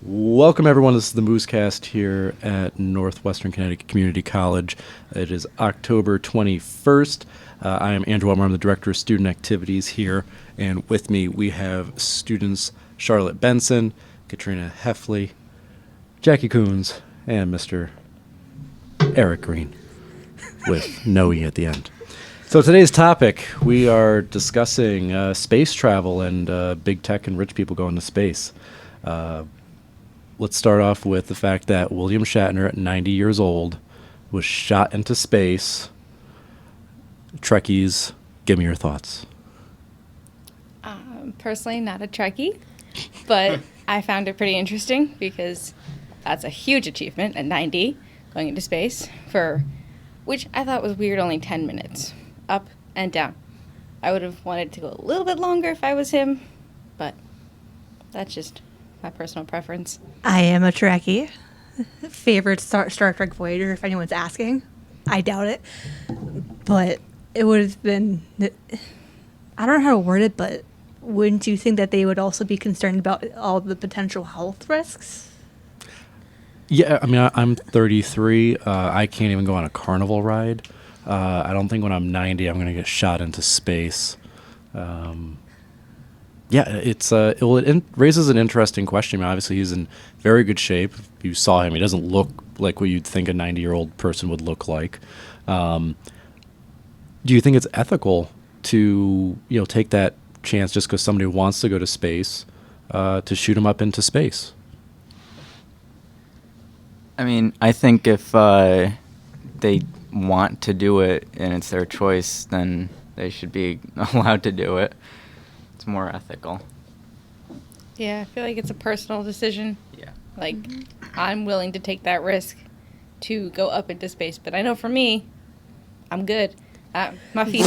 Welcome, everyone. This is the Moosecast here at Northwestern Connecticut Community College. It is October 21st. I am Andrew Wetmore. I'm the Director of Student Activities here. And with me, we have students Charlotte Benson, Katrina Heffley, Jackie Coons, and Mr. Eric Green with no E at the end. So today's topic, we are discussing space travel and big tech and rich people going to space. Let's start off with the fact that William Shatner, at 90 years old, was shot into space. Trekkies, give me your thoughts. Personally, not a Trekkie, but I found it pretty interesting because that's a huge achievement at 90, going into space for, which I thought was weird, only 10 minutes, up and down. I would have wanted to go a little bit longer if I was him, but that's just my personal preference. I am a Trekkie. Favorite Star Trek Voyager, if anyone's asking. I doubt it. But it would have been... I don't know how to word it, but wouldn't you think that they would also be concerned about all the potential health risks? Yeah, I mean, I'm 33. I can't even go on a carnival ride. I don't think when I'm 90 I'm going to get shot into space. Yeah, it raises an interesting question. I mean, obviously, he's in very good shape. If you saw him, he doesn't look like what you'd think a 90-year-old person would look like. Do you think it's ethical to take that chance just because somebody wants to go to space to shoot him up into space? I mean, I think if they want to do it and it's their choice, then they should be allowed to do it. It's more ethical. Yeah, I feel like it's a personal decision. Yeah. Like, I'm willing to take that risk to go up into space, but I know for me, I'm good. My feet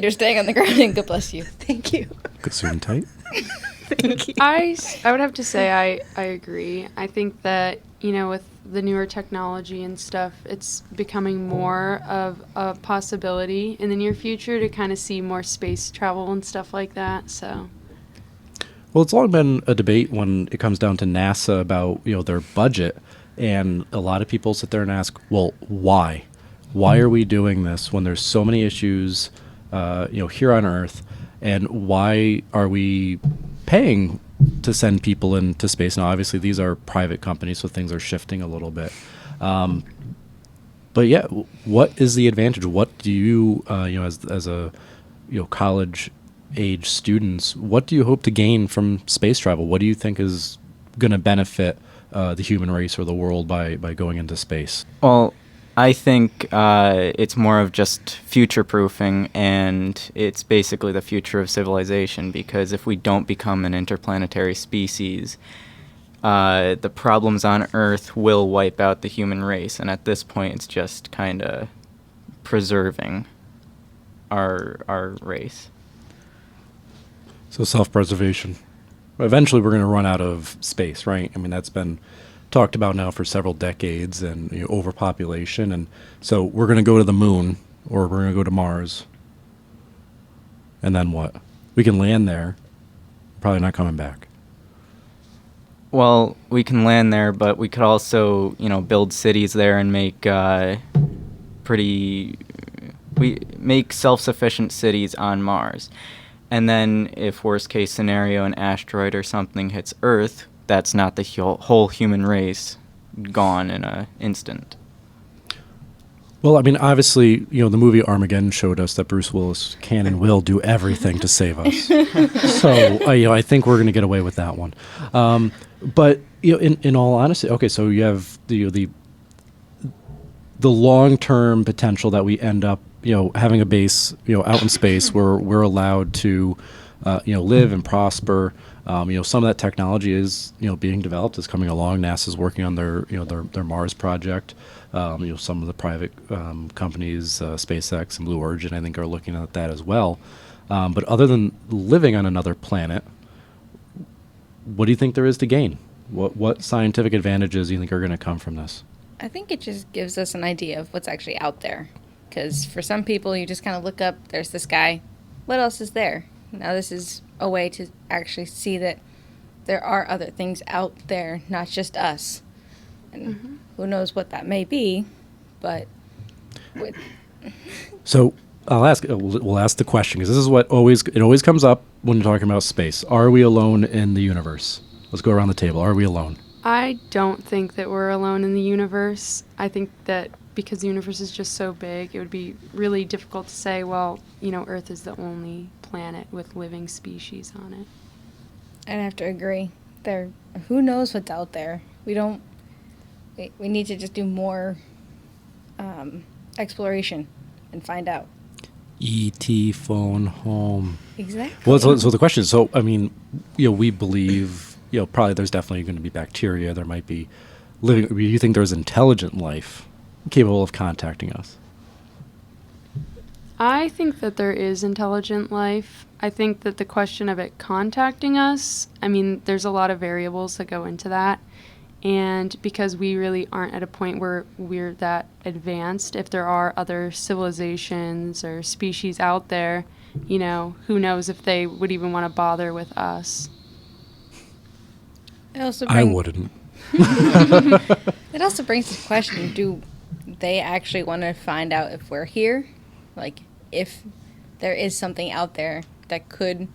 are staying on the ground, and God bless you. Thank you. Good suit and tight. Thank you. I would have to say I agree. I think that, with the newer technology and stuff, it's becoming more of a possibility in the near future to kind of see more space travel and stuff like that. So, Well, it's long been a debate when it comes down to NASA about their budget, and a lot of people sit there and ask, well, why? Why are we doing this when there's so many issues, here on Earth, and why are we paying to send people into space? Now, obviously, these are private companies, so things are shifting a little bit. But yeah, what is the advantage? What do you, as a college age students, what do you hope to gain from space travel? What do you think is going to benefit the human race or the world by going into space? Well, I think it's more of just future-proofing, and it's basically the future of civilization, because if we don't become an interplanetary species, the problems on Earth will wipe out the human race, and at this point it's just kind of preserving our race. So self-preservation. Eventually, we're going to run out of space, right? I mean, that's been talked about now for several decades, and overpopulation, and so we're going to go to the moon, or we're going to go to Mars, and then what? We can land there, probably not coming back. Well, we can land there, but we could also, build cities there and make make self-sufficient cities on Mars. And then if worst case scenario, an asteroid or something hits Earth, that's not the whole human race gone in an instant. Well, I mean, obviously, the movie Armageddon showed us that Bruce Willis can and will do everything to save us. So, I think we're going to get away with that one. But in all honesty, okay, so you have the long-term potential that we end up, having a base, out in space where we're allowed to, live and prosper. Some of that technology is, being developed, is coming along. NASA's working on their Mars project. Some of the private companies, SpaceX and Blue Origin, I think, are looking at that as well. But other than living on another planet, what do you think there is to gain? What scientific advantages do you think are going to come from this? I think it just gives us an idea of what's actually out there. Because for some people, you just kind of look up, there's this guy. What else is there? Now this is a way to actually see that there are other things out there, not just us. And who knows what that may be, but with So I'll ask. We'll ask the question because this is what always comes up when you're talking about space. Are we alone in the universe? Let's go around the table. Are we alone? I don't think that we're alone in the universe. I think that because the universe is just so big, it would be really difficult to say, well, Earth is the only planet with living species on it. I'd have to agree. Who knows what's out there? We need to just do more exploration and find out. E.T. phone home. Exactly. Well, so the question is, so, I mean, we believe, probably there's definitely going to be bacteria. There might be living. Do you think there's intelligent life capable of contacting us? I think that there is intelligent life. I think that the question of it contacting us, there's a lot of variables that go into that. And because we really aren't at a point where we're that advanced, if there are other civilizations or species out there, who knows if they would even want to bother with us. I wouldn't. It also brings the question, do they actually want to find out if we're here? Like, if there is something out there that could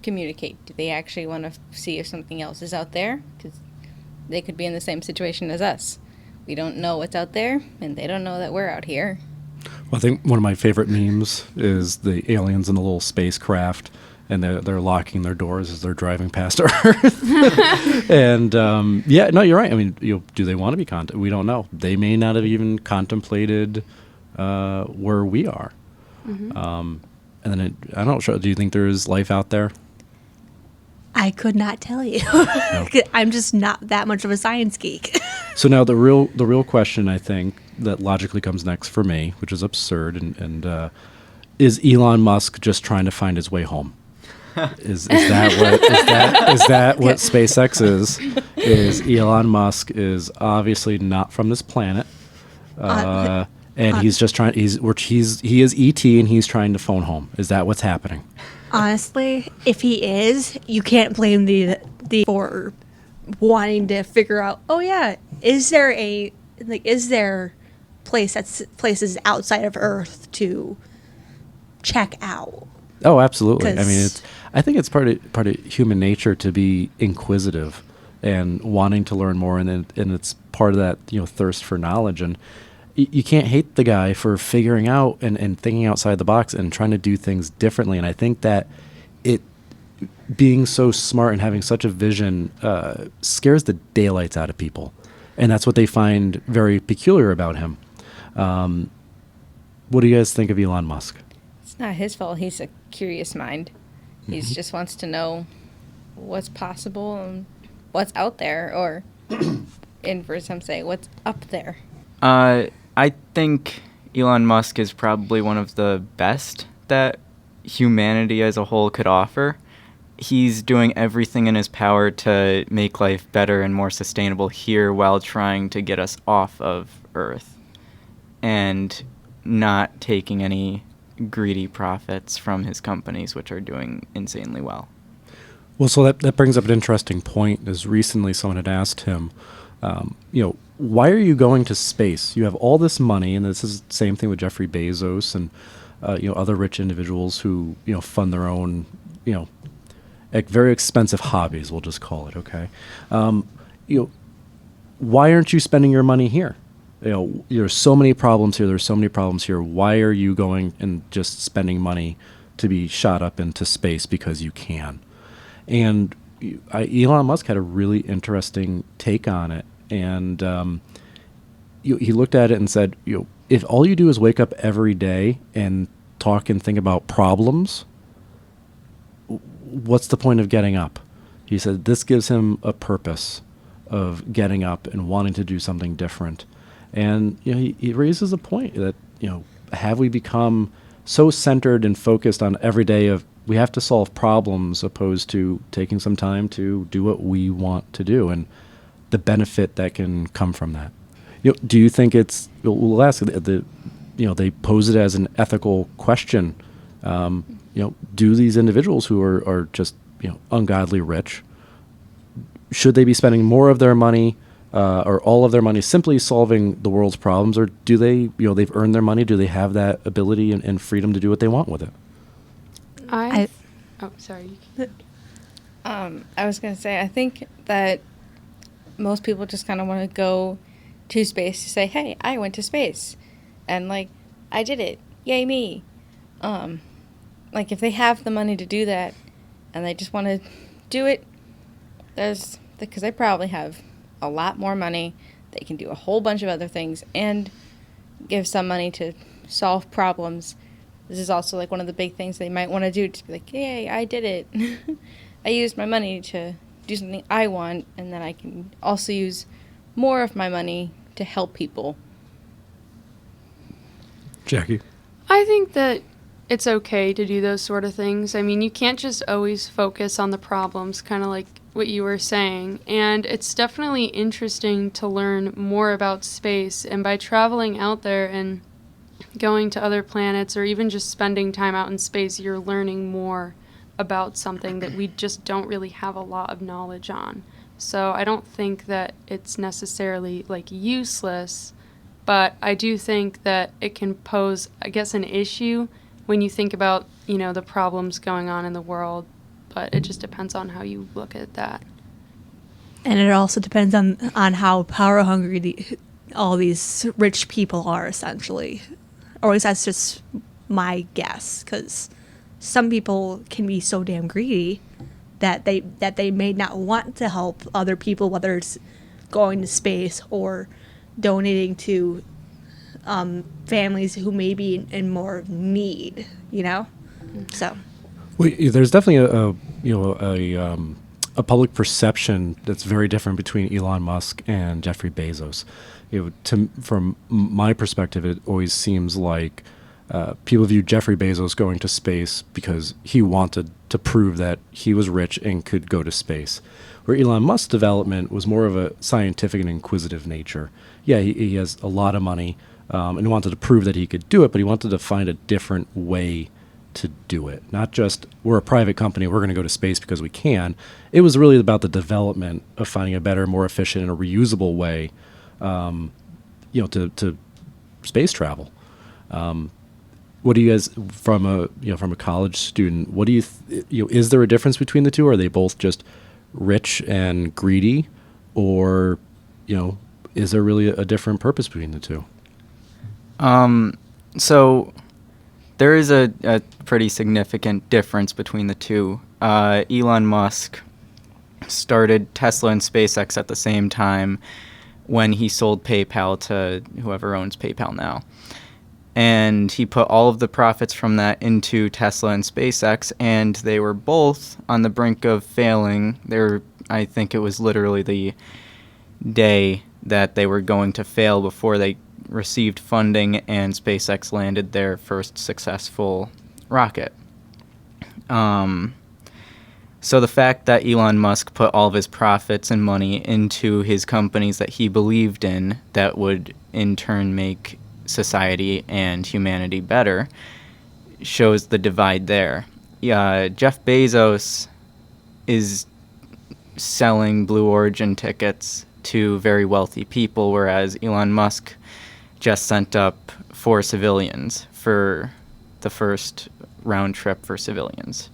communicate, do they actually want to see if something else is out there? Because they could be in the same situation as us. We don't know what's out there, and they don't know that we're out here. Well, I think one of my favorite memes is the aliens in the little spacecraft, and they're locking their doors as they're driving past Earth. And no, you're right. Do they want to be contacted? We don't know. They may not have even contemplated where we are. And then I don't know. Do you think there is life out there? I could not tell you. No. I'm just not that much of a science geek. So now the real question, I think, that logically comes next for me, which is absurd, and is Elon Musk just trying to find his way home? Is that what SpaceX is? Is Elon Musk is obviously not from this planet, and he's just trying. He is ET, and he's trying to phone home. Is that what's happening? Honestly, if he is, you can't blame the for wanting to figure out. Oh yeah, is there places outside of Earth to check out? Oh, absolutely. I think it's part of human nature to be inquisitive and wanting to learn more, and it's part of that thirst for knowledge. And you can't hate the guy for figuring out and thinking outside the box and trying to do things differently. And I think that being so smart and having such a vision scares the daylights out of people, and that's what they find very peculiar about him. What do you guys think of Elon Musk? It's not his fault. He's a curious mind. He just wants to know what's possible and what's out there, or, and for some say, what's up there. I think Elon Musk is probably one of the best that humanity as a whole could offer. He's doing everything in his power to make life better and more sustainable here while trying to get us off of Earth and not taking any greedy profits from his companies, which are doing insanely well. Well, so that brings up an interesting point. As recently someone had asked him, why are you going to space? You have all this money, and this is the same thing with Jeffrey Bezos and other rich individuals who fund their own very expensive hobbies. We'll just call it, okay. Why aren't you spending your money here? There's so many problems here. There's so many problems here. Why are you going and just spending money to be shot up into space because you can? And Elon Musk had a really interesting take on it. And he looked at it and said, if all you do is wake up every day and talk and think about problems, what's the point of getting up? He said this gives him a purpose of getting up and wanting to do something different. And he raises a point that have we become so centered and focused on every day of we have to solve problems opposed to taking some time to do what we want to do and the benefit that can come from that. Do you think it's? We'll ask they pose it as an ethical question. Do these individuals who are just ungodly rich, should they be spending more of their money or all of their money simply solving the world's problems, or do they, they've earned their money? Do they have that ability and freedom to do what they want with it? Oh, sorry. I was going to say, I think that most people just kind of want to go to space to say, hey, I went to space. And, like, I did it. Yay, me. Like, if they have the money to do that and they just want to do it, because they probably have a lot more money. They can do a whole bunch of other things and give some money to solve problems. This is also, like, one of the big things they might want to do, to be like, yay, I did it. I used my money to do something I want, and then I can also use more of my money to help people. Jackie? I think that it's okay to do those sort of things. I mean, you can't just always focus on the problems, kind of like what you were saying. And it's definitely interesting to learn more about space. And by traveling out there and going to other planets, or even just spending time out in space, you're learning more about something that we just don't really have a lot of knowledge on. So I don't think that it's necessarily, like, useless, but I do think that it can pose, I guess, an issue when you think about, the problems going on in the world. But it just depends on how you look at that. And it also depends on how power hungry all these rich people are, essentially. Or at least that's just my guess, because some people can be so damn greedy that they may not want to help other people, whether it's going to space or donating to families who may be in more need, So, Well, there's definitely a public perception that's very different between Elon Musk and Jeffrey Bezos. From my perspective, it always seems like people view Jeffrey Bezos going to space because he wanted to prove that he was rich and could go to space, where Elon Musk's development was more of a scientific and inquisitive nature. Yeah, he has a lot of money, and he wanted to prove that he could do it, but he wanted to find a different way to do it. Not just, we're a private company, we're going to go to space because we can. It was really about the development of finding a better, more efficient, and a reusable way, to space travel. What do you guys, from a college student, what do you, is there a difference between the two? Are they both just rich and greedy, or, is there really a different purpose between the two? So there is a pretty significant difference between the two. Elon Musk started Tesla and SpaceX at the same time when he sold PayPal to whoever owns PayPal now. And he put all of the profits from that into Tesla and SpaceX, and they were both on the brink of failing. I think it was literally the day that they were going to fail before they received funding and SpaceX landed their first successful rocket. So the fact that Elon Musk put all of his profits and money into his companies that he believed in that would in turn make society and humanity better shows the divide there. Jeff Bezos is selling Blue Origin tickets to very wealthy people, whereas Elon Musk just sent up 4 civilians for the first round trip for civilians.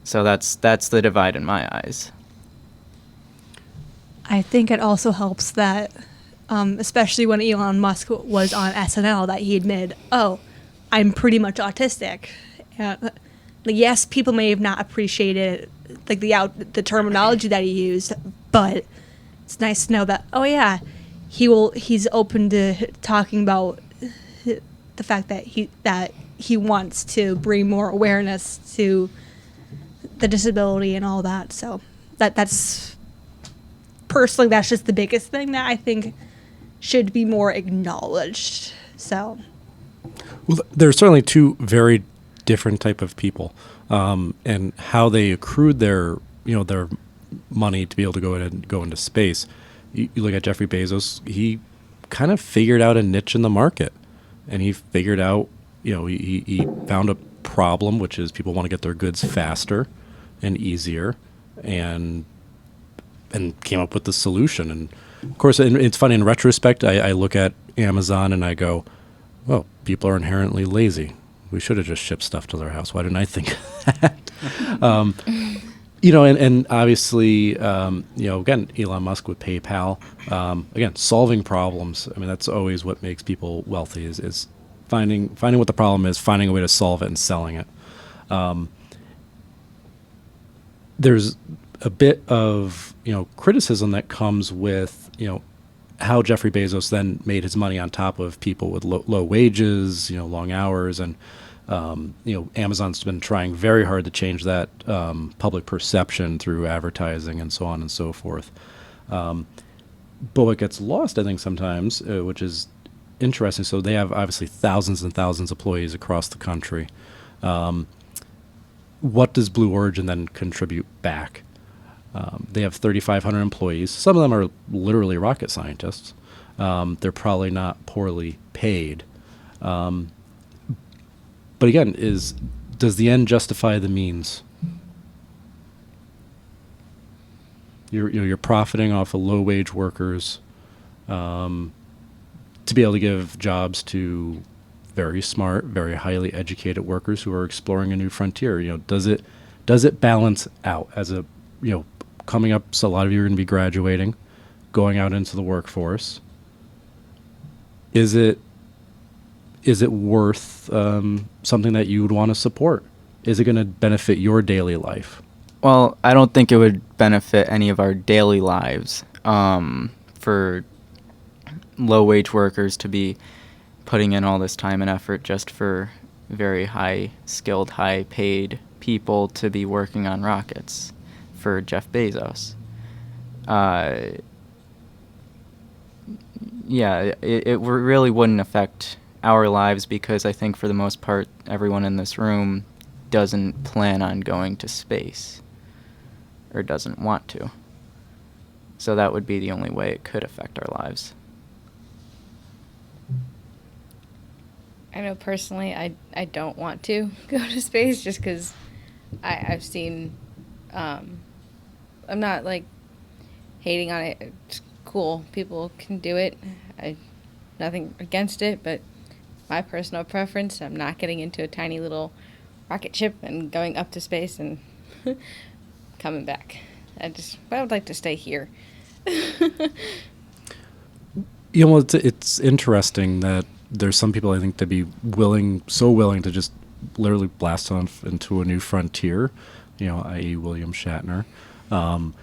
So that's the divide in my eyes. I think it also helps that, especially when Elon Musk was on SNL, that he admitted, "Oh, I'm pretty much autistic." Yes, people may have not appreciated the terminology that he used, but it's nice to know that, oh yeah, he's open to talking about the fact that he wants to bring more awareness to the disability and all that. So that's personally, that's just the biggest thing that I think should be more acknowledged. So, well, there's certainly two very different type of people, and how they accrued their money to be able to go into space. You look at Jeffrey Bezos; he kind of figured out a niche in the market, and he figured out, he found a problem, which is people want to get their goods faster and easier, and and came up with the solution. And of course, it's funny in retrospect. I look at Amazon and I go, well, people are inherently lazy. We should have just shipped stuff to their house. Why didn't I think of that? And obviously, again, Elon Musk with PayPal, again, solving problems. I mean, that's always what makes people wealthy is finding what the problem is, finding a way to solve it and selling it. There's a bit of, criticism that comes with, how Jeffrey Bezos then made his money on top of people with low wages, long hours. And, Amazon's been trying very hard to change that public perception through advertising and so on and so forth. But what gets lost, I think, sometimes, which is interesting, so they have obviously thousands and thousands of employees across the country. What does Blue Origin then contribute back? They have 3,500 employees. Some of them are literally rocket scientists. They're probably not poorly paid. But again, does the end justify the means? You're profiting off of low-wage workers to be able to give jobs to very smart, very highly educated workers who are exploring a new frontier. Does it balance out as a coming up? So a lot of you are going to be graduating, going out into the workforce. Is it worth something that you would want to support? Is it going to benefit your daily life? Well, I don't think it would benefit any of our daily lives for low-wage workers to be putting in all this time and effort just for very high-skilled, high-paid people to be working on rockets for Jeff Bezos. It really wouldn't affect our lives because I think for the most part, everyone in this room doesn't plan on going to space or doesn't want to. So that would be the only way it could affect our lives. I know personally I don't want to go to space just because I've seen, I'm not like hating on it. It's cool. People can do it. Nothing against it, but my personal preference, I'm not getting into a tiny little rocket ship and going up to space and coming back. I would like to stay here. It's interesting that there's some people I think to be so willing to just literally blast off into a new frontier, i.e. William Shatner, and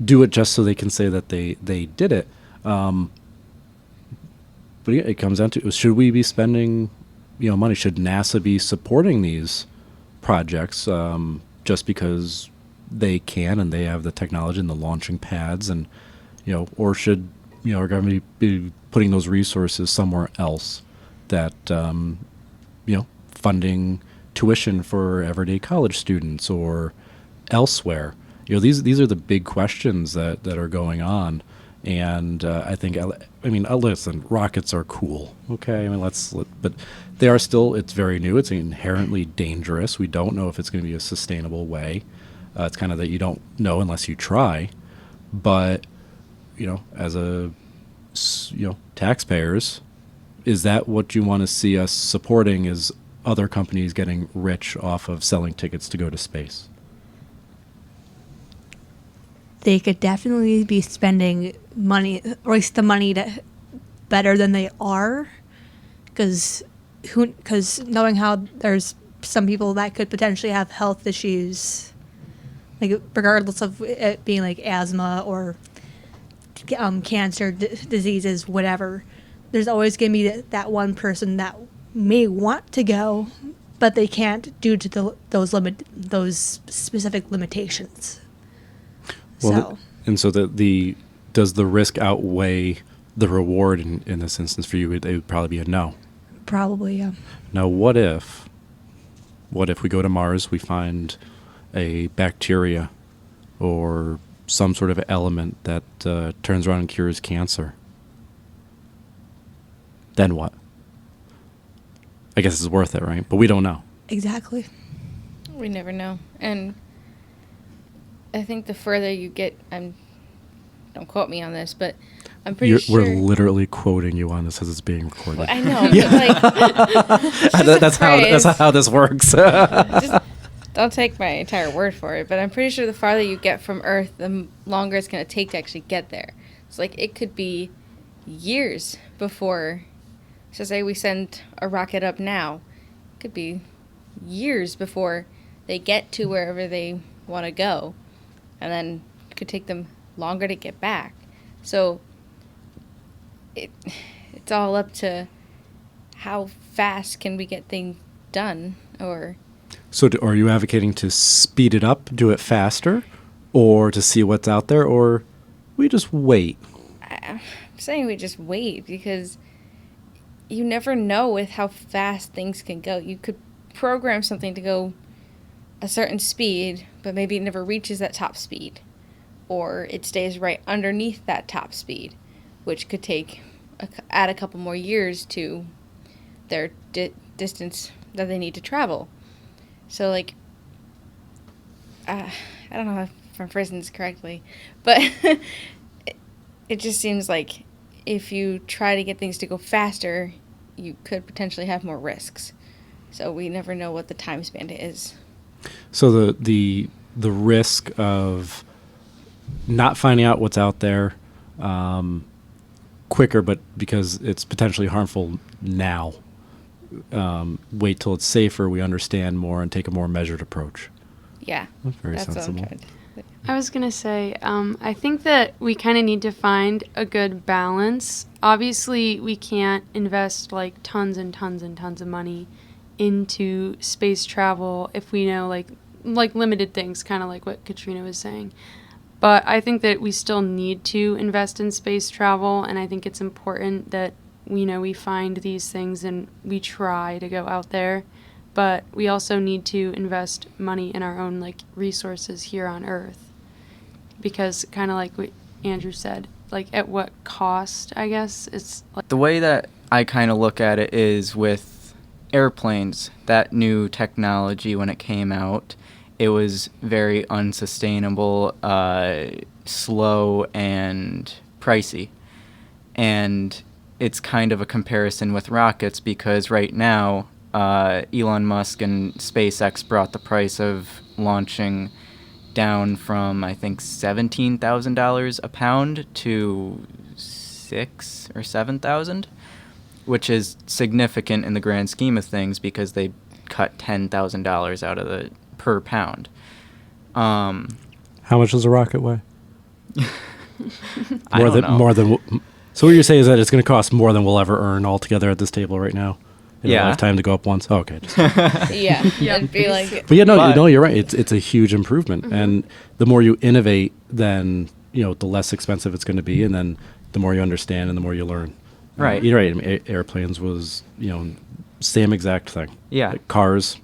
do it just so they can say that they did it. But it comes down to, should we be spending, money? Should NASA be supporting these projects just because they can and they have the technology and the launching pads, and or should our government be putting those resources somewhere else that funding tuition for everyday college students or elsewhere? These are the big questions that are going on. And I think, listen, rockets are cool. Okay, but they are still. It's very new. It's inherently dangerous. We don't know if it's going to be a sustainable way. It's kind of that you don't know unless you try. But as taxpayers, is that what you want to see us supporting? Is other companies getting rich off of selling tickets to go to space? They could definitely be spending money, or at least the money better than they are, because knowing how there's some people that could potentially have health issues, like regardless of it being like asthma or cancer diseases, whatever, there's always going to be that one person that may want to go, but they can't due to those specific limitations. Well, so does the risk outweigh the reward in this instance for you? It would probably be a no. Probably, yeah. Now, what if we go to Mars, we find a bacteria or some sort of element that turns around and cures cancer? Then what? I guess it's worth it, right? But we don't know. Exactly. We never know. And I think the further you get, don't quote me on this, but I'm pretty sure. We're literally quoting you on this as it's being recorded. I know, but like, it's just a That's phrase. how this works. Just don't take my entire word for it, but I'm pretty sure the farther you get from Earth, the longer it's going to take to actually get there. It's like it could be years before. So say we send a rocket up now, it could be years before they get to wherever they want to go, and then it could take them longer to get back. So it's all up to how fast can we get things done, or So are you advocating to speed it up, do it faster, or to see what's out there, or we just wait? I'm saying we just wait, because you never know with how fast things can go. You could program something to go a certain speed, but maybe it never reaches that top speed, or it stays right underneath that top speed, which could add a couple more years to their distance that they need to travel. So, like, I don't know if I'm phrasing this correctly, but it just seems like if you try to get things to go faster, you could potentially have more risks. So we never know what the time span is. So the risk of not finding out what's out there quicker, but because it's potentially harmful now, wait till it's safer, we understand more, and take a more measured approach. Yeah, That's very that's sensible. what I'm trying to. I was going to say, I think that we kind of need to find a good balance. Obviously, we can't invest like tons and tons and tons of money into space travel if we know like limited things, kind of like what Katrina was saying. But I think that we still need to invest in space travel, and I think it's important that we find these things and we try to go out there. But we also need to invest money in our own like resources here on Earth, because kind of like what Andrew said, like at what cost, I guess. It's like The way that I kind of look at it is with airplanes, that new technology when it came out, it was very unsustainable, slow, and pricey. And it's kind of a comparison with rockets, because right now, Elon Musk and SpaceX brought the price of launching down from, I think, $17,000 a pound to $6,000 or $7,000, which is significant in the grand scheme of things because they cut $10,000 out of the per pound. How much does a rocket weigh? I don't know. More than. So what you're saying is that it's going to cost more than we'll ever earn altogether at this table right now. In a Yeah. lifetime to go up once. Oh, okay. Yeah, it'd be like. But yeah, no, But- you're right. It's a huge improvement, and the more you innovate, then the less expensive it's going to be, and then the more you understand and the more you learn. Right. You're right. I mean, airplanes was same exact thing. Yeah. Like cars,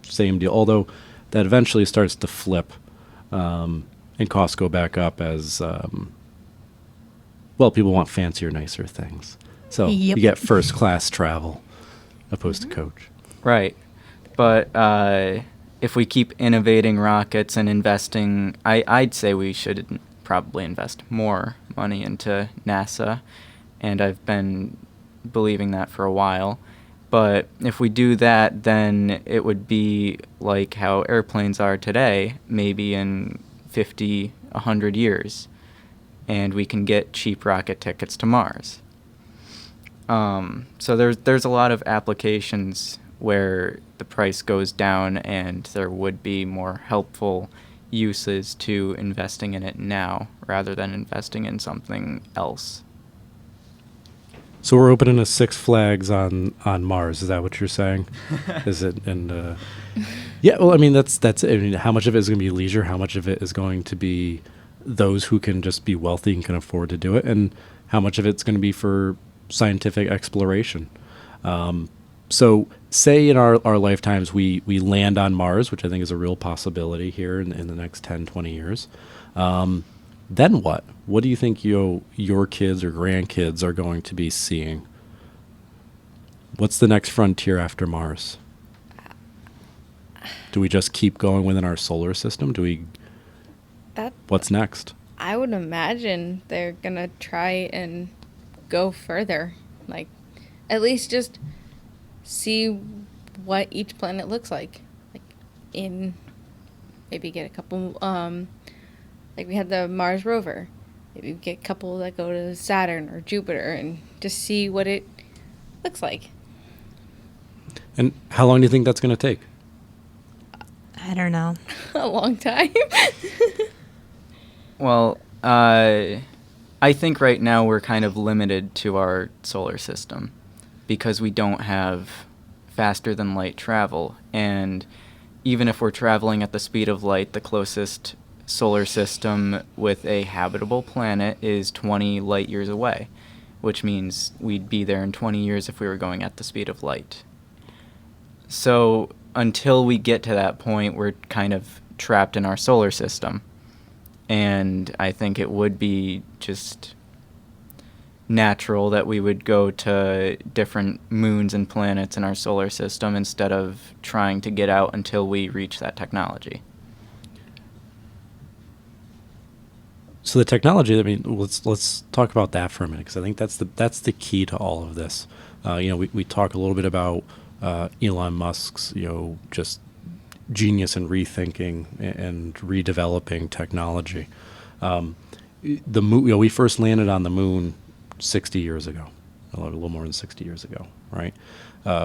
same deal. Although that eventually starts to flip, and costs go back up as people want fancier, nicer things. So Yep. you get first class travel opposed to coach. Right. But if we keep innovating rockets and investing, I'd say we should probably invest more money into NASA, and I've been believing that for a while. But if we do that, then it would be like how airplanes are today, maybe in 50, 100 years, and we can get cheap rocket tickets to Mars. So there's a lot of applications where the price goes down, and there would be more helpful uses to investing in it now rather than investing in something else. So we're opening a Six Flags on Mars. Is that what you're saying? Is it? And yeah, well, I mean that's it. I mean, how much of it is going to be leisure? How much of it is going to be those who can just be wealthy and can afford to do it? And how much of it's going to be for scientific exploration? So say in our lifetimes we land on Mars, which I think is a real possibility here in the next 10, 20 years. Then what? What do you think your kids or grandkids are going to be seeing? What's the next frontier after Mars? Do we just keep going within our solar system? Do we That what's next? I would imagine they're gonna try and go further, like at least just see what each planet looks like in maybe get a couple like we had the Mars rover, maybe get a couple that go to Saturn or Jupiter and just see what it looks like. And how long do you think that's going to take? I don't know. A long time. Well, I think right now we're kind of limited to our solar system because we don't have faster than light travel. And even if we're traveling at the speed of light, the closest solar system with a habitable planet is 20 light years away, which means we'd be there in 20 years if we were going at the speed of light. So until we get to that point, we're kind of trapped in our solar system. And I think it would be just natural that we would go to different moons and planets in our solar system instead of trying to get out until we reach that technology. So the technology, I mean, let's talk about that for a minute, because I think that's the key to all of this. We talk a little bit about Elon Musk's, just genius in rethinking and redeveloping technology. The moon, we first landed on the moon 60 years ago, a little more than 60 years ago, right?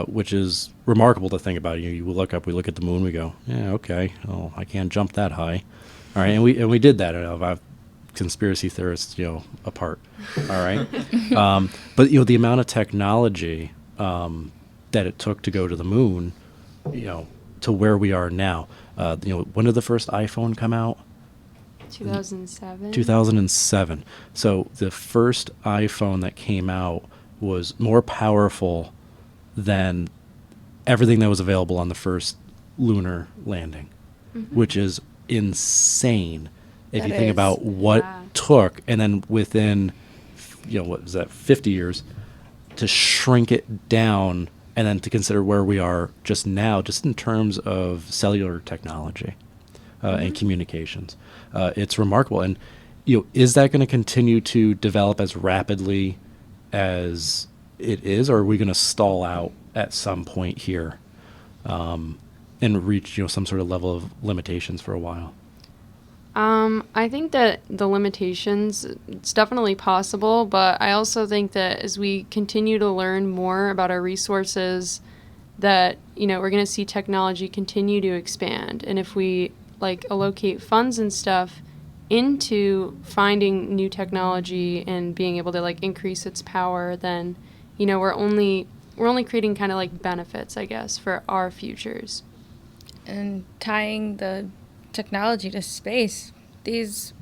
Which is remarkable to think about. We look at the moon, we go, yeah, okay, well, I can't jump that high, all right, and we did that. I've conspiracy theorists, apart, all right. But the amount of technology that it took to go to the moon, to where we are now. When did the first iPhone come out? 2007. 2007. So the first iPhone that came out was more powerful than everything that was available on the first lunar landing, which is insane if That you think is, about what took, and then within, what was that, 50 years, to shrink it down, and then to consider where we are just now, just in terms of cellular technology and communications. It's remarkable. And, is that going to continue to develop as rapidly as it is, or are we going to stall out at some point here and reach, some sort of level of limitations for a while? I think that the limitations, it's definitely possible, but I also think that as we continue to learn more about our resources, that, we're going to see technology continue to expand. And if we, allocate funds and stuff into finding new technology and being able to, increase its power, then, we're only creating kind of, benefits, I guess, for our futures. And tying the technology to space, the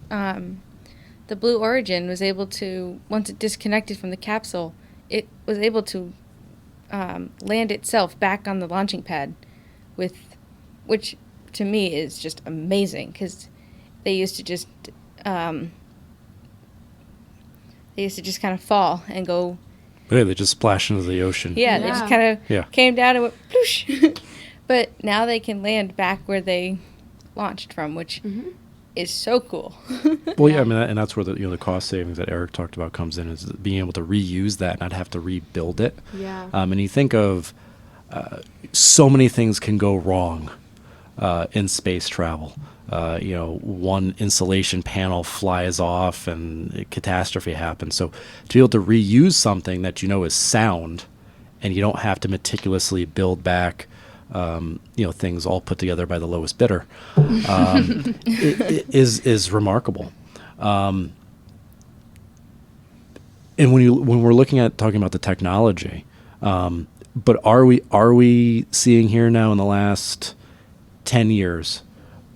Blue Origin was able to, once it disconnected from the capsule, it was able to land itself back on the launching pad, which to me is just amazing, because they used to just kind of fall and go. Yeah, they just splash into the ocean. Yeah, they just kind of came down and went ploosh. But now they can land back where they launched from, which is so cool. Well, yeah, I mean, and that's where the cost savings that Eric talked about comes in, is being able to reuse that, not have to rebuild it. Yeah. And you think of so many things can go wrong in space travel. One insulation panel flies off and a catastrophe happens. So to be able to reuse something that is sound, and you don't have to meticulously build back things all put together by the lowest bidder, is remarkable. And when we're looking at talking about the technology, but are we seeing here now in the last 10 years,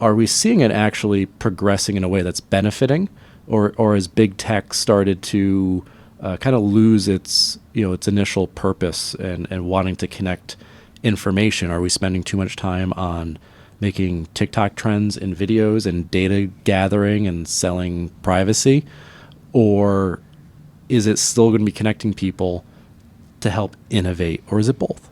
are we seeing it actually progressing in a way that's benefiting, or has big tech started to kind of lose its initial purpose and wanting to connect information? Are we spending too much time on making TikTok trends in videos and data gathering and selling privacy? Or is it still going to be connecting people to help innovate? Or is it both?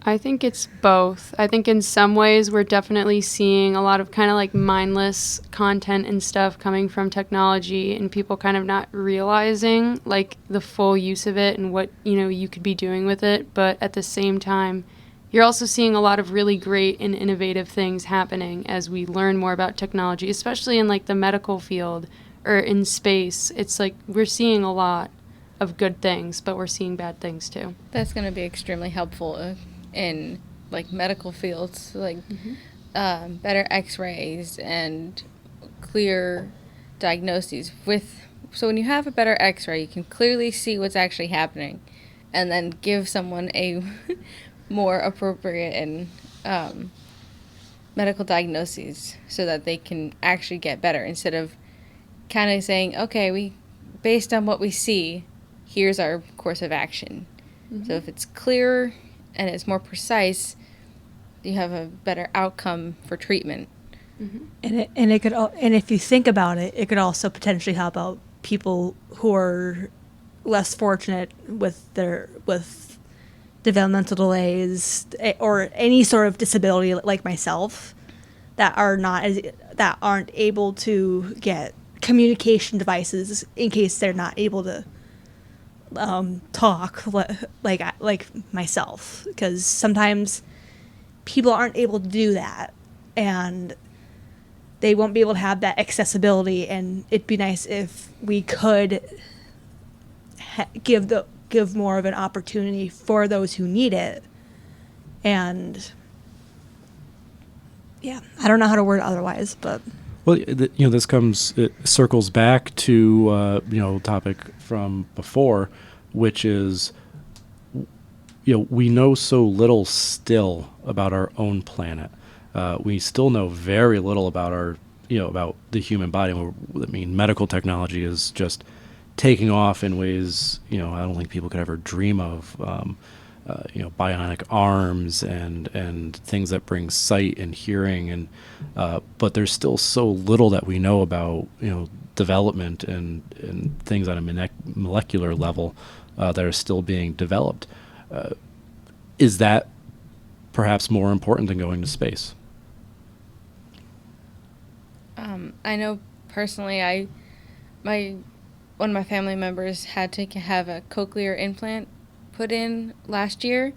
I think it's both. I think in some ways we're definitely seeing a lot of kind of like mindless content and stuff coming from technology, and people kind of not realizing like the full use of it and what, you know, you could be doing with it. But at the same time, you're also seeing a lot of really great and innovative things happening as we learn more about technology, especially in like the medical field or in space. It's like we're seeing a lot of good things, but we're seeing bad things too. That's going to be extremely helpful in like medical fields, like better X-rays and clear diagnoses. So when you have a better X-ray, you can clearly see what's actually happening, and then give someone a more appropriate and medical diagnoses so that they can actually get better, instead of kind of saying, okay, based on what we see, here's our course of action. So if it's clearer and it's more precise, you have a better outcome for treatment. And if you think about it, it could also potentially help out people who are less fortunate with developmental delays or any sort of disability, like myself, that aren't able to get communication devices in case they're not able to talk like myself, because sometimes people aren't able to do that, and they won't be able to have that accessibility. And it'd be nice if we could give more of an opportunity for those who need it. And yeah, I don't know how to word it otherwise, but Well, it circles back to topic from before, which is, we know so little still about our own planet. We still know very little about about the human body. I mean, medical technology is just taking off in ways I don't think people could ever dream of. Bionic arms and things that bring sight and hearing, and but there's still so little that we know about development and things on a molecular level that are still being developed. Is that perhaps more important than going to space? I know personally, one of my family members had to have a cochlear implant put in last year,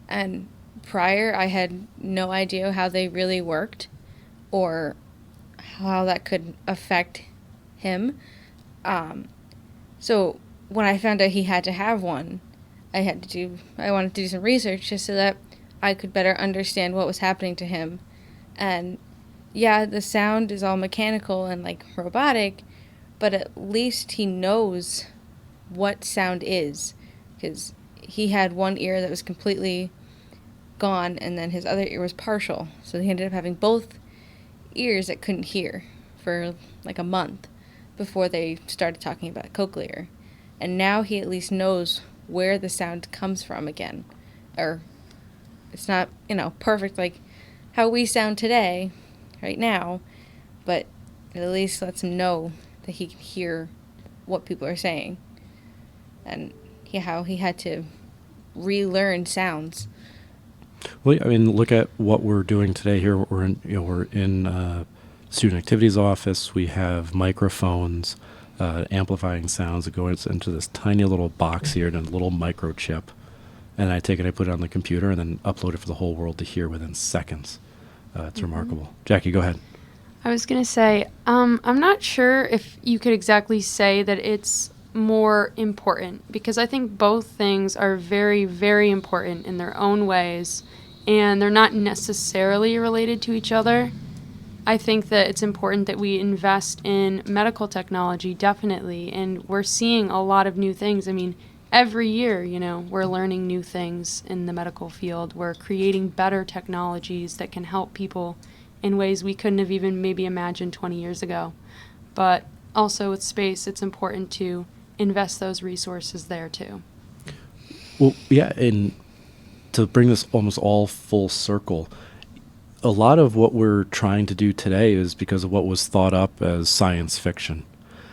and prior I had no idea how they really worked or how that could affect him. So when I found out he had to have one, I wanted to do some research just so that I could better understand what was happening to him. And yeah, the sound is all mechanical and like robotic, but at least he knows what sound is, because he had one ear that was completely gone, and then his other ear was partial. So he ended up having both ears that couldn't hear for like a month before they started talking about cochlear. And now he at least knows where the sound comes from again. Or it's not, perfect like how we sound today, right now, but it at least lets him know that he can hear what people are saying. And how he had to relearn sounds. Well, I mean, look at what we're doing today. Here, we're in student activities office. We have microphones, amplifying sounds that go into this tiny little box here and a little microchip. And I take it, I put it on the computer, and then upload it for the whole world to hear within seconds. It's remarkable. Jackie, go ahead. I was going to say, I'm not sure if you could exactly say that it's more important, because I think both things are very, very important in their own ways, and they're not necessarily related to each other. I think that it's important that we invest in medical technology, definitely, and we're seeing a lot of new things. I mean, every year, we're learning new things in the medical field. We're creating better technologies that can help people in ways we couldn't have even maybe imagined 20 years ago. But also with space, it's important to invest those resources there too. Well, yeah, and to bring this almost all full circle, a lot of what we're trying to do today is because of what was thought up as science fiction.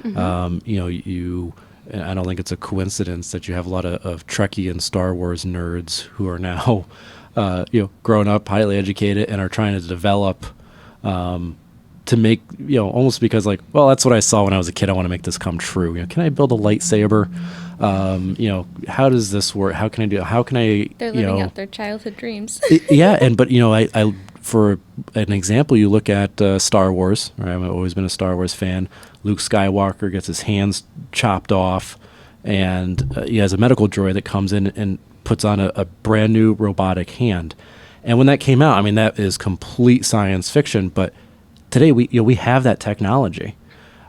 And I don't think it's a coincidence that you have a lot of Trekkie and Star Wars nerds who are now grown up, highly educated, and are trying to develop to make, almost because like, well, that's what I saw when I was a kid. I want to make this come true. Can I build a lightsaber? How does this work? How can I do? How can I? They're living out their childhood dreams. But I for an example, you look at Star Wars. Right? I've always been a Star Wars fan. Luke Skywalker gets his hands chopped off, and he has a medical droid that comes in and puts on a brand new robotic hand. And when that came out, I mean, that is complete science fiction. But today we have that technology,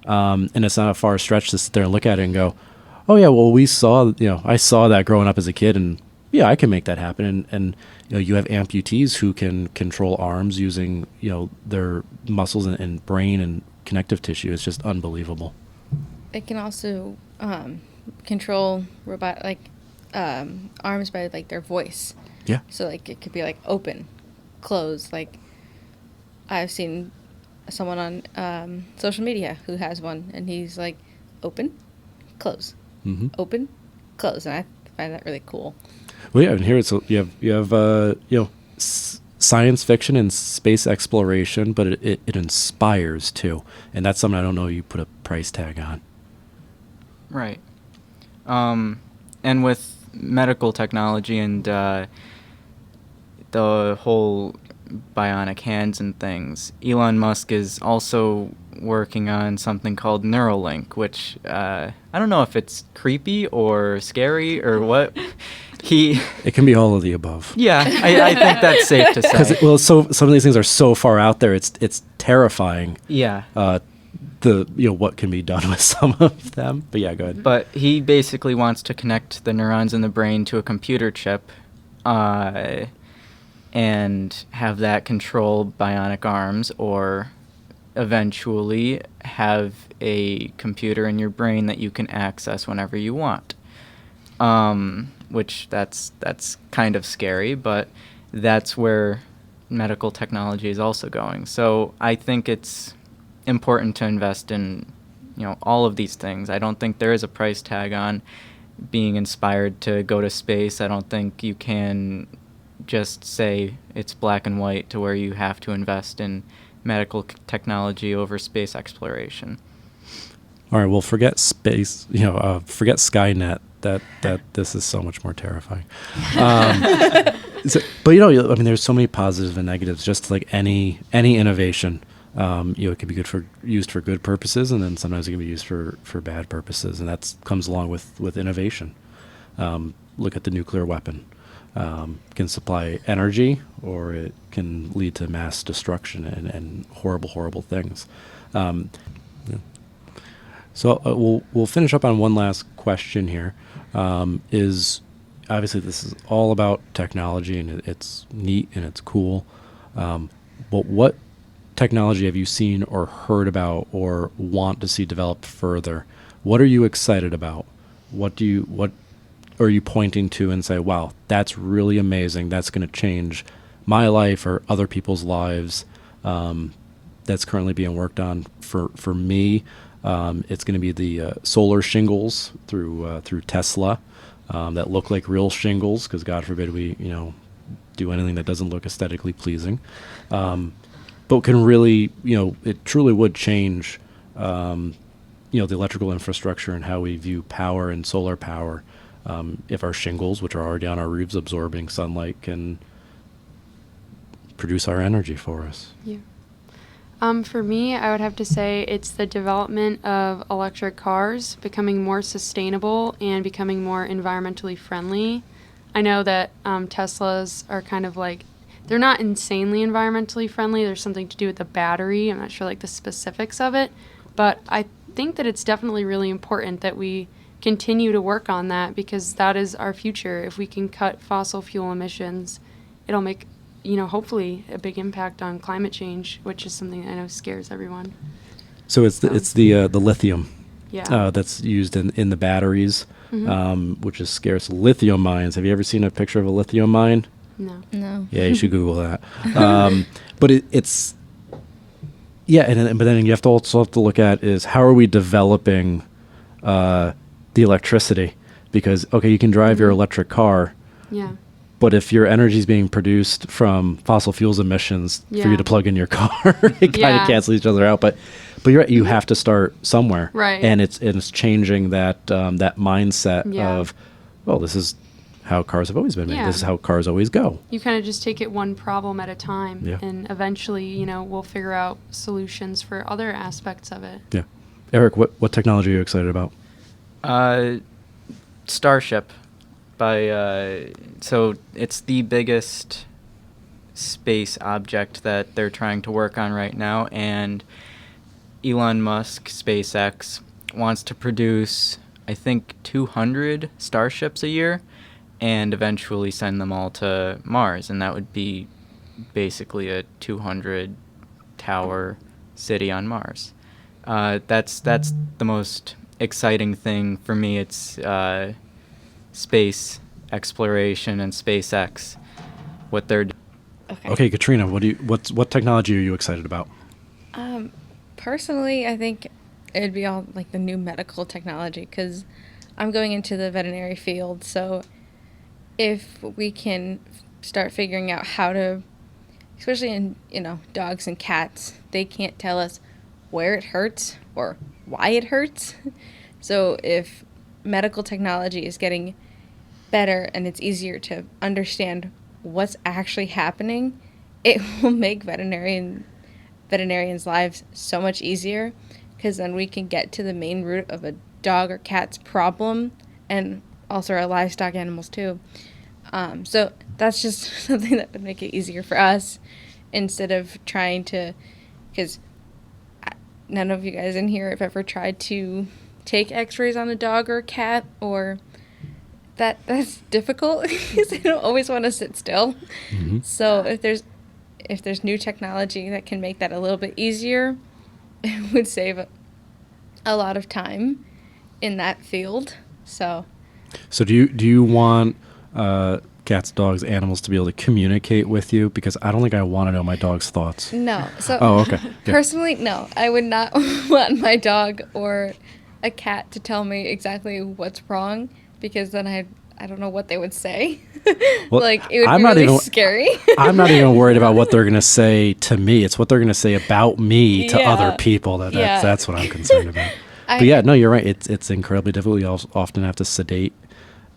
and it's not a far stretch to sit there and look at it and go, oh yeah, well we saw, I saw that growing up as a kid, and yeah, I can make that happen. And you have amputees who can control arms using their muscles and brain and connective tissue. It's just unbelievable. They can also control arms by like their voice. Yeah. So like it could be like open, close. Like I've seen someone on social media who has one, and he's like open, close, open, close, and I find that really cool. Well, yeah, and here it's you have science fiction and space exploration, but it inspires too, and that's something I don't know you put a price tag on. Right. And with medical technology and the whole bionic hands and things, Elon Musk is also working on something called Neuralink, which I don't know if it's creepy or scary or what. It can be all of the above. Yeah, I think that's safe to say. Because some of these things are so far out there, it's terrifying. Yeah. What can be done with some of them. But yeah, go ahead. But he basically wants to connect the neurons in the brain to a computer chip, and have that control bionic arms, or eventually have a computer in your brain that you can access whenever you want. Which that's kind of scary, but that's where medical technology is also going. So I think it's important to invest in, all of these things. I don't think there is a price tag on being inspired to go to space. I don't think you can just say it's black and white to where you have to invest in medical technology over space exploration. All right, well, forget space, forget Skynet. That this is so much more terrifying. But there's so many positives and negatives. Just like any innovation, it can be used for good purposes, and then sometimes it can be used for bad purposes, and that comes along with innovation. Look at the nuclear weapon. It can supply energy, or it can lead to mass destruction and horrible things. So we'll finish up on one last question here. Is obviously this is all about technology, and it's neat and it's cool. But what technology have you seen or heard about or want to see developed further? What are you excited about? What are you pointing to and say, wow, that's really amazing. That's going to change my life or other people's lives. That's currently being worked on for me. It's going to be the solar shingles through Tesla that look like real shingles, because God forbid we do anything that doesn't look aesthetically pleasing, but can really it truly would change the electrical infrastructure and how we view power and solar power, if our shingles, which are already on our roofs absorbing sunlight, can produce our energy for us. Yeah. For me, I would have to say it's the development of electric cars becoming more sustainable and becoming more environmentally friendly. I know that Teslas are kind of like, they're not insanely environmentally friendly. There's something to do with the battery. I'm not sure the specifics of it, but I think that it's definitely really important that we continue to work on that, because that is our future. If we can cut fossil fuel emissions, it'll make hopefully a big impact on climate change, which is something I know scares everyone. So it's the lithium, yeah, that's used in the batteries, which is scarce. Lithium mines. Have you ever seen a picture of a lithium mine? No. Yeah, you should Google that. But it's but then you also have to look at is how are we developing the electricity, because you can drive your electric car. Yeah. But if your energy is being produced from fossil fuels emissions for you Yeah. to plug in your car, it kind Yeah. of cancels each other out. But you're right, you have to start somewhere, Right. And it's changing that that mindset Yeah. of, well, this is how cars have always been made. Yeah. This is how cars always go. You kind of just take it one problem at a time, Yeah. and eventually, we'll figure out solutions for other aspects of it. Yeah. Eric, what technology are you excited about? Starship so it's the biggest space object that they're trying to work on right now, and Elon Musk, SpaceX, wants to produce, I think, 200 starships a year and eventually send them all to Mars, and that would be basically a 200 tower city on Mars. That's the most exciting thing for me. It's space exploration and SpaceX, what they're doing. Okay, Katrina, what technology are you excited about? Personally, I think it'd be all like the new medical technology, because I'm going into the veterinary field. So if we can start figuring out how to, especially in dogs and cats, they can't tell us where it hurts or why it hurts. So if medical technology is getting better and it's easier to understand what's actually happening, it will make veterinarians' lives so much easier, because then we can get to the main root of a dog or cat's problem, and also our livestock animals too. So that's just something that would make it easier for us, instead of trying to, because none of you guys in here have ever tried to take x-rays on a dog or a cat, or that's difficult because they don't always want to sit still. Mm-hmm. So if there's new technology that can make that a little bit easier, it would save a lot of time in that field. So do you want cats, dogs, animals to be able to communicate with you? Because I don't think I want to know my dog's thoughts. no. So Oh, okay. Yeah. personally, no. I would not want my dog or a cat to tell me exactly what's wrong, because then I don't know what they would say. Well, like, it would I'm be not really even- scary. I'm not even worried about what they're going to say to me. It's what they're going to say about me to Yeah. other people. Yeah. That's what I'm concerned about. But yeah, no, you're right. It's incredibly difficult. You often have to sedate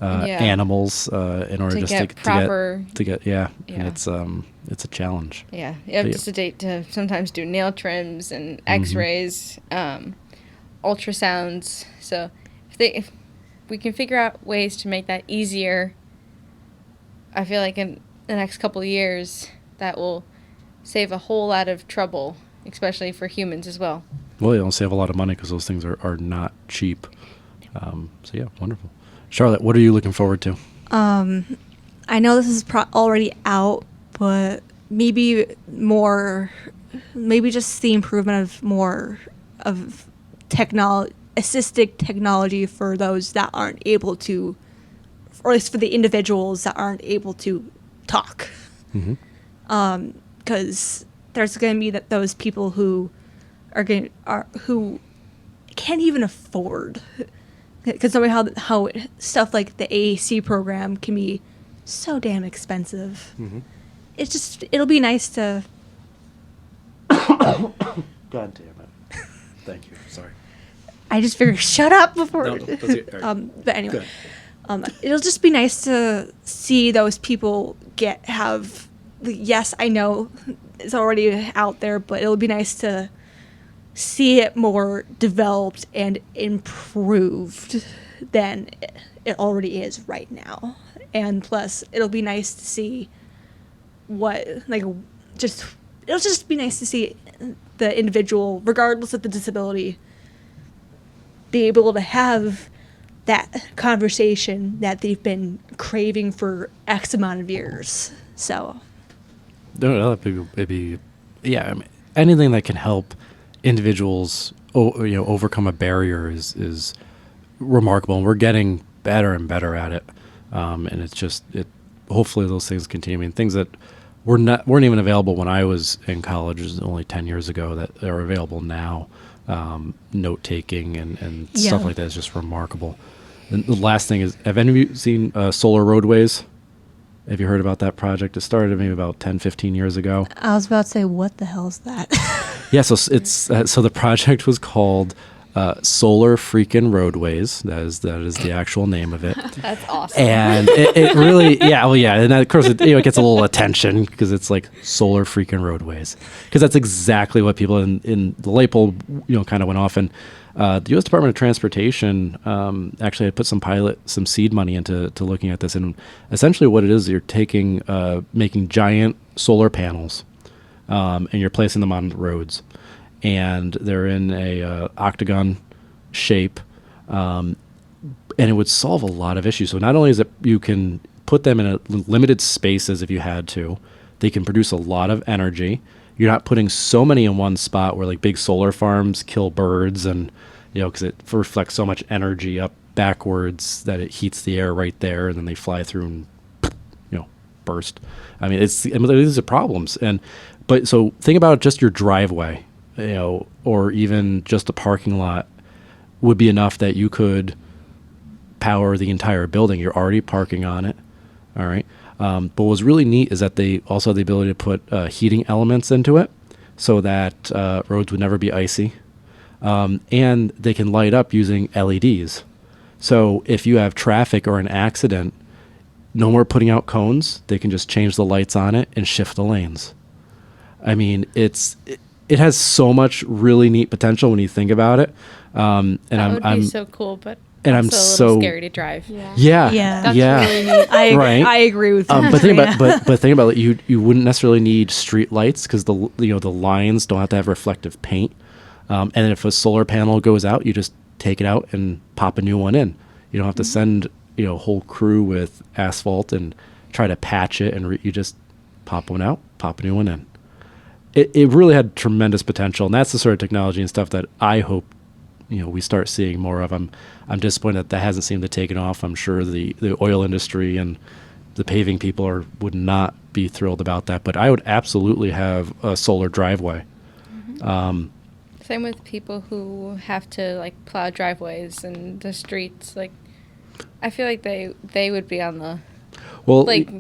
Yeah. animals in order To just get proper- to get Yeah. And it's a challenge. Yeah, you have Yeah. to sedate to sometimes do nail trims and Mm-hmm. X-rays, ultrasounds. So if we can figure out ways to make that easier, I feel like in the next couple of years that will save a whole lot of trouble, especially for humans as well. Well, you'll save a lot of money because those things are not cheap. So yeah, wonderful. Charlotte, what are you looking forward to? I know this is already out, but maybe just the improvement of more of assistive technology for those that aren't able to, or at least for the individuals that aren't able to talk. Mm-hmm. Because there's going to be those people who who can't even afford, because how stuff like the AAC program can be so damn expensive. Mm-hmm. It'll be nice to. God damn it! Thank you. Sorry. I just figured shut up before. No, that's it. All right. But anyway, Good. it'll just be nice to see those people have. Yes, I know it's already out there, but it'll be nice to see it more developed and improved than it already is right now. And plus, it'll be nice to see it'll just be nice to see the individual, regardless of the disability, be able to have that conversation that they've been craving for X amount of years. So, No, it'd be yeah. I mean, anything that can help individuals, overcome a barrier is remarkable, and we're getting better and better at it. And it's just hopefully those things continue. I mean, things that weren't even available when I was in college, it was only 10 years ago, that are available now. Note taking and stuff Yeah. like that is just remarkable. And the last thing is, have any of you seen solar roadways? Have you heard about that project? It started maybe about 10, 15 years ago. I was about to say, what the hell is that? Yeah, so so the project was called Solar Freakin' Roadways. That is the actual name of it. That's awesome. And it really, yeah, well, yeah, and of course it gets a little attention because it's like Solar Freakin' Roadways, because that's exactly what people in the light bulb kind of went off. And the U.S. Department of Transportation actually had put some seed money into looking at this, and essentially what it is, you're making giant solar panels, and you're placing them on roads, and they're in a octagon shape, and it would solve a lot of issues. So not only is it you can put them in a limited spaces if you had to, they can produce a lot of energy. You're not putting so many in one spot where like big solar farms kill birds, and because it reflects so much energy up backwards that it heats the air right there, and then they fly through and burst. I mean, these are problems. But so think about just your driveway, or even just a parking lot would be enough that you could power the entire building. You're already parking on it. All right. But what's really neat is that they also have the ability to put heating elements into it so that roads would never be icy. And they can light up using LEDs. So if you have traffic or an accident, no more putting out cones. They can just change the lights on it and shift the lanes. I mean, it has so much really neat potential when you think about it. And that would I'm be so cool, but and also I'm a so little scary to drive. Yeah. That's really neat. I agree with you. But think about but think about it. You wouldn't necessarily need street lights because the lines don't have to have reflective paint. And if a solar panel goes out, you just take it out and pop a new one in. You don't have to send a whole crew with asphalt and try to patch it, and you just pop one out, pop a new one in. It really had tremendous potential, and that's the sort of technology and stuff that I hope we start seeing more of. I'm disappointed that hasn't seemed to take it off. I'm sure the oil industry and the paving people would not be thrilled about that, but I would absolutely have a solar driveway. Same with people who have to like plow driveways and the streets. Like, I feel like they would be on the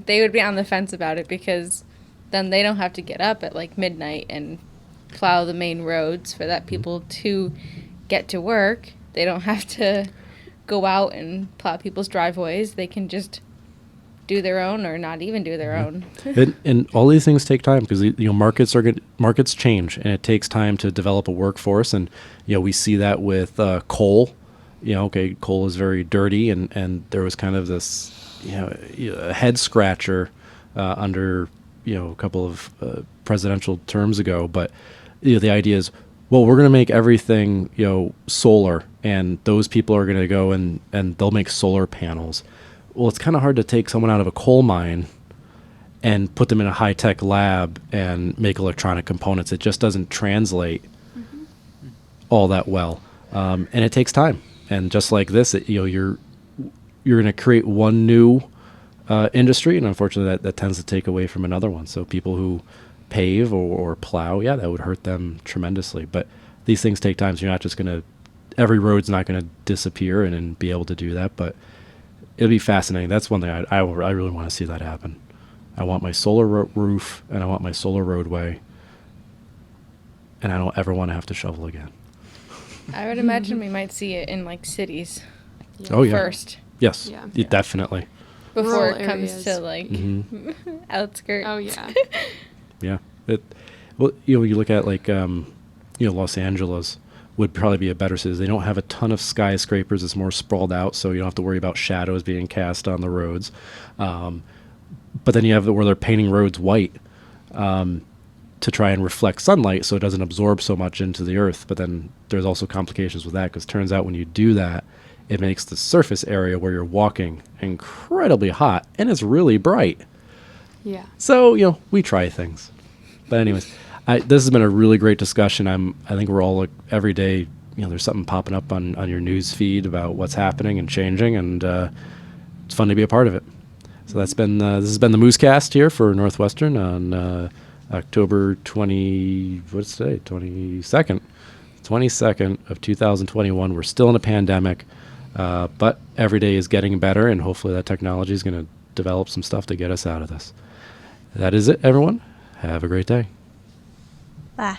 they would be on the fence about it, because then they don't have to get up at like midnight and plow the main roads for that people to get to work. They don't have to go out and plow people's driveways. They can just do their own, or not even do their own. And all these things take time because markets change, and it takes time to develop a workforce. And we see that with coal. Coal is very dirty, and there was kind of this a head scratcher under a couple of presidential terms ago. But the idea is, well, we're going to make everything solar, and those people are going to go and they'll make solar panels. Well, it's kind of hard to take someone out of a coal mine and put them in a high-tech lab and make electronic components. It just doesn't translate all that well, and it takes time. And just like this, you're going to create one new industry, and unfortunately, that tends to take away from another one. So people who pave or plow, that would hurt them tremendously. But these things take time, so you're not just going to every road's not going to disappear and be able to do that, but it'll be fascinating. That's one thing I really want to see that happen. I want my solar roof, and I want my solar roadway, and I don't ever want to have to shovel again. I would imagine we might see it in like cities first. Yes, Yeah. definitely. Before Rural it comes areas. to like outskirts. Oh yeah. Yeah. You look at like Los Angeles would probably be a better city. They don't have a ton of skyscrapers. It's more sprawled out, so you don't have to worry about shadows being cast on the roads. But then you have where they're painting roads white to try and reflect sunlight so it doesn't absorb so much into the earth. But then there's also complications with that, because it turns out when you do that, it makes the surface area where you're walking incredibly hot, and it's really bright. Yeah. So, we try things. But anyways, this has been a really great discussion. I think we're all every day, there's something popping up on your news feed about what's happening and changing, and it's fun to be a part of it. So this has been the Moosecast here for Northwestern on October 22nd of 2021. We're still in a pandemic, but every day is getting better, and hopefully that technology is going to develop some stuff to get us out of this. That is it, everyone. Have a great day. Bye.